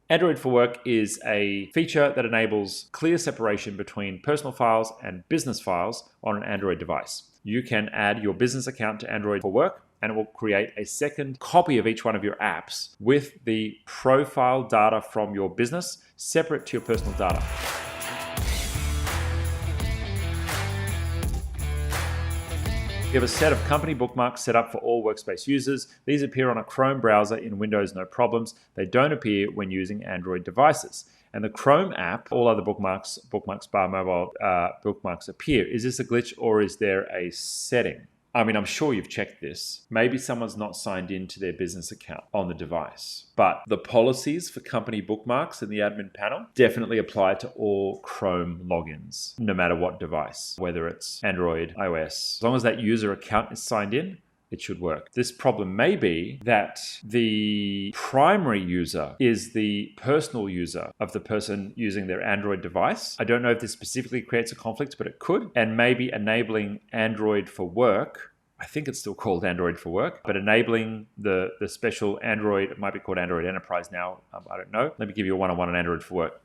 Android for Work is a feature that enables clear separation between personal files and business files on an Android device. You can add your business account to Android for Work, and it will create a second copy of each one of your apps with the profile data from your business separate to your personal data. We have a set of company bookmarks set up for all Workspace users. These appear on a Chrome browser in Windows, no problems. They don't appear when using Android devices. And the Chrome app, all other bookmarks, bookmarks bar mobile bookmarks appear. Is this a glitch or is there a setting? I mean, I'm sure you've checked this. Maybe someone's not signed into their business account on the device. But the policies for company bookmarks in the admin panel definitely apply to all Chrome logins, no matter what device, whether it's Android, iOS. As long as that user account is signed in, it should work. This problem may be that the primary user is the personal user of the person using their Android device. I don't know if this specifically creates a conflict, but it could. And maybe enabling Android for Work, I think it's still called Android for Work, but enabling the special Android, it might be called Android Enterprise now, I don't know. Let me give you a one-on-one on Android for Work.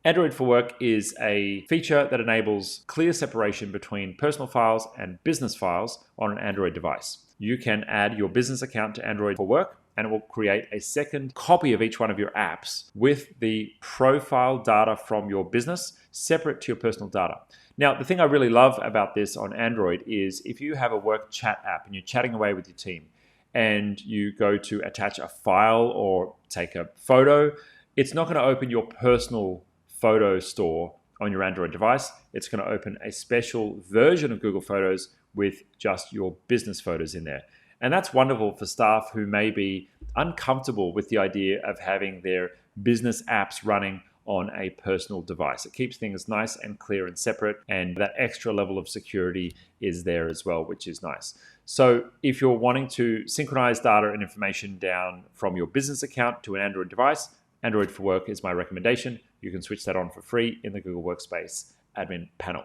Android for Work is a feature that enables clear separation between personal files and business files on an Android device. You can add your business account to Android for Work, and it will create a second copy of each one of your apps with the profile data from your business separate to your personal data. Now, the thing I really love about this on Android is if you have a work chat app and you're chatting away with your team and you go to attach a file or take a photo, it's not going to open your personal photo store on your Android device. It's going to open a special version of Google Photos with just your business photos in there. And that's wonderful for staff who may be uncomfortable with the idea of having their business apps running on a personal device. It keeps things nice and clear and separate, and that extra level of security is there as well, which is nice. So if you're wanting to synchronize data and information down from your business account to an Android device, Android for Work is my recommendation. You can switch that on for free in the Google Workspace admin panel.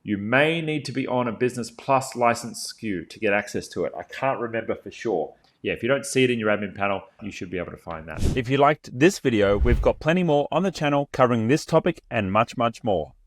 You may need to be on a Business Plus license SKU to get access to it. I can't remember for sure. Yeah, if you don't see it in your admin panel, you should be able to find that. If you liked this video, we've got plenty more on the channel covering this topic and much, much more.